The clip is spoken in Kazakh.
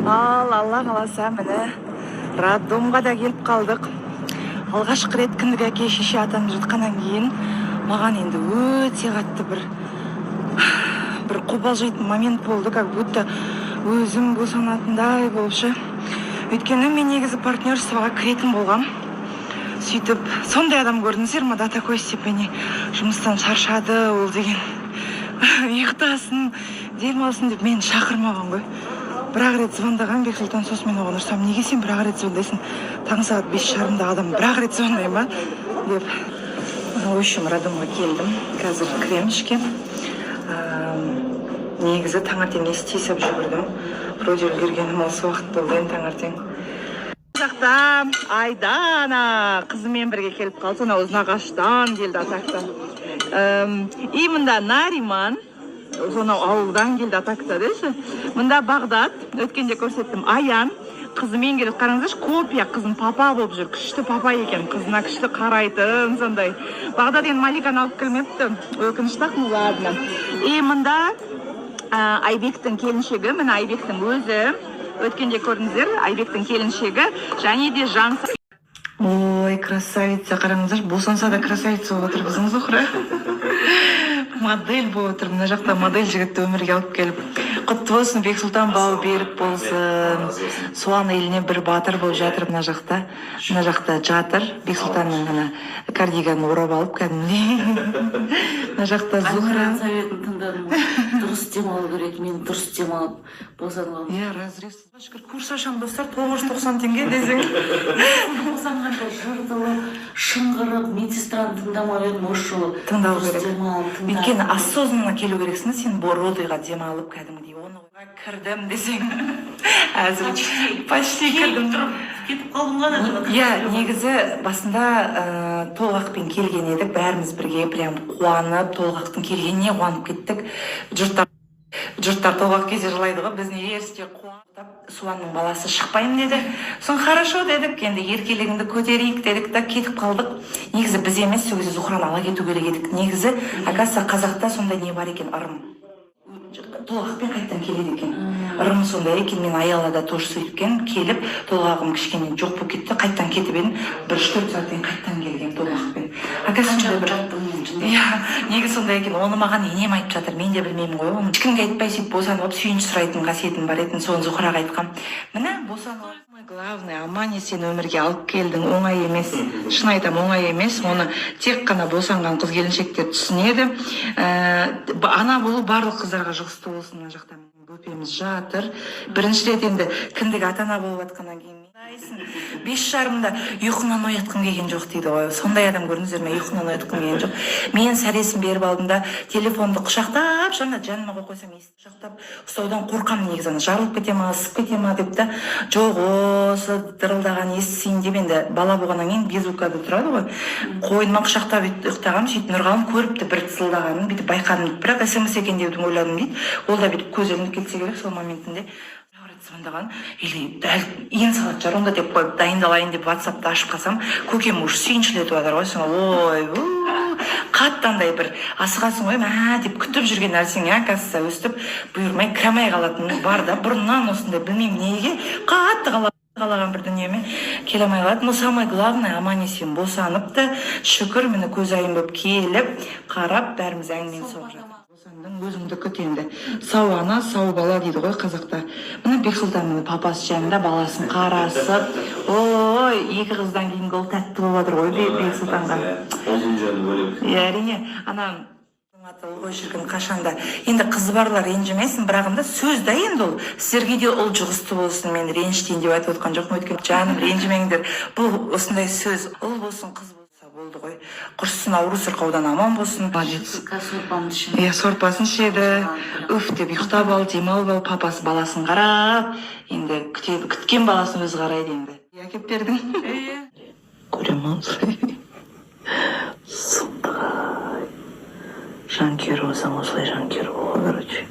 Алла қаласа міне роддомға да келіп қалдық. Алғашқы рет кіндік әке шеше атанып жатқаннан кейін маған енді өте қатты бір қобалжитын момент болды, как будто өзім босанатындай болып ше. Өйткені мен негізі партнерствоға кіретін болғам. Сөйтіп, сондай адам көрдіңіздер ма, до такой степени жұмыстан шаршады ол деген. Ұйықтасын, демалсын деп мені шақырмаған ғой. Бір-ақ рет звондаған Бексұлтан, сосын мен оған ұрсам, неге сен бір-ақ рет звондайсың? Таң сағат 5:30 адам бір-ақ рет звондай ма? Деп. В общем, роддомға келдім. Қазір кірем ішке. Негізі таңертең естесіп жүгірдім. Вроде үлгергенім осы уақыт болды, енді таңертең. Жақта Айдана қызымен бірге келіп қалды. Сонау Ұзынағаштан келді атақта. И мында Нариман, сонау ауылдан келді атақта деші. Мында Бағдат, өткенде көрсеттім, Аян қызымен келіп, қараңыздаршы, копия қызын папа болып жүр. Күшті папа екен, қызына күшті қарайтын, сондай. Бағдат енді Маликаны алып келмепті, өкініштақ, ну ладно. И мында Айбектің келіншегі, міне Айбектің өзі, өткенде көрдіңіздер, Айбектің келіншегі, және де Жансыз. Ой, красавица, қараңыздар, босанса да красавица болып отыр біздің Зухра. Модель болып отыр, мына жақта модель жігітті өмірге алып келіп. Құтты болсын, Бексұлтан бауы беріп болсын. Суан еліне бір батыр болып жатыр мына жақта. Мына жақта жатыр. Бексұлтанның ғана кардиганын орап алып кәдімгідей. Мына жақта Зухра. Советін тыңдадым. Дұрыс демалу керек, мен дұрыс демалып босанып алдым. Иә, разрез. Курс ашам достар, 990 теңге десең. Босанғанда жыртылып, шыңғырып, медсестраны тыңдамап едім, осы жолы. Тыңдау керек. Өйткені осознанно келу керексің, сен родыйға демалып кәдімгідей. Оны кірдім десең. Әзір почти кірдім. Кетіп қалдым ғана. Иә, негізі басында толғақпен келген едік, бәріміз бірге прям қуанып, толғақтың келгеніне қуанып кеттік. Жұрттар толғақ кезде жылайды ғой, біз неге ерісте қуанып, Суанның баласы шықпайын деді. Соң хорошо дедік, енді еркелігіңді көтерейік дедік та кетіп қалдық. Негізі біз емес, сол кезде Зухраны ала кету керек едік. Негізі, оказывается, қазақта сондай не бар екен, ырым. Толғақпен қайттан келеді екен. Ырым сондай екен, мен аялада тоже сөйткен, келіп, толғағым кішкене жоқ болып кетті, қайттан кетіп едім, 1-4 сағаттен қайттан келген толғақпен. Оказывается, негізі сондай екен, оны маған енем айтып жатыр, мен де білмеймін ғой, оны ешкімге айтпай сөйтіп босанып, сүйінші сұрайтын қасиетім бар етін, соны Зухраға айтқам. Міне, босанып. Главное, аман сен өмірге алып келдің, оңай емес. Шын айтам, оңай емес. Оны тек қана босанған қыз келіншектер түсінеді. Ана болу барлық қыздарға жұғысты болсын. Мына жақта бөпеміз жатыр. Бірінші рет енді кіндік ата-ана болып жатқаннан кейін 5:30-да ұйқынан оятқым келген жоқ дейді ғой. Сондай адам көрдіңіздер ме? Ұйқынан оятқым келген жоқ. Мен сәресін беріп алдым да телефонды құшақтап, жаныма қойып қойсам, есікті құшақтап ұстаудан қорқамын негізі. Жарылып кете ма, ысып кете ма деп та, жоқ, осы дырылдаған естісейін деп, енді бала болғаннан кейін беззвукада тұрады ғой. Қойныма құшақтап ұйықтағам, сөйтіп Нұрғалым көріпті бір тысылдағанын, бүйтіп байқадым. Бірақ СМС екен деп ойладым дейді. Ол да бүйтіп көз ілініп кетсе керек сол моментінде. Звондаған, или дәл ең салат жар, онда деп қойып дайындалайын деп WhatsApp'та ашып қалсам, көкем уже сүйіншілетіп жатыр ғой, соны ой, қаттандай бір асығасың ғой, деп күтіп жүрген нәрсең, оказывается, өстіп бұйырмай кірамай қалатын бар да, бұрыннан осындай білмеймін неге қатты қалаған бір дүниемен келе алмай қалады. Но самое главное, аман есен босаныпты, шүкір, мені көзайым болып келіп, қарап, бәріміз әңгімені соғып жатыр. Өзіңді күт енді. Сау ана, сау бала дейді ғой қазақта. Міне Бексұлтанның папасы жанында баласын қарасып, ой, екі қыздан кейін ол тәтті болып жатыр ғой Бексұлтанға. Әрине, ана ғой жүрген қашанда. Енді қызы барлар ренжімесін, бірағында сөз да енді ол. Сіздерге де ол жұғысты болсын, мен ренжітейін деп айтып отқан жоқпын, өйткені жаным ренжімеңдер. Бұл осындай сөз, ұл болсын, қыз болды ғой. Құрсын, ауру сырқаудан аман болсын. Иә, сорпасын ішеді. Үф деп ұйықтап ал, демалып ал, папасы баласын қарап, енді күткен баласын өзі қарайды енді. Әкеп бердің. Көрем ау. Сұмдық. Жанкүйер болсам осылай жанкүйер болу, короче.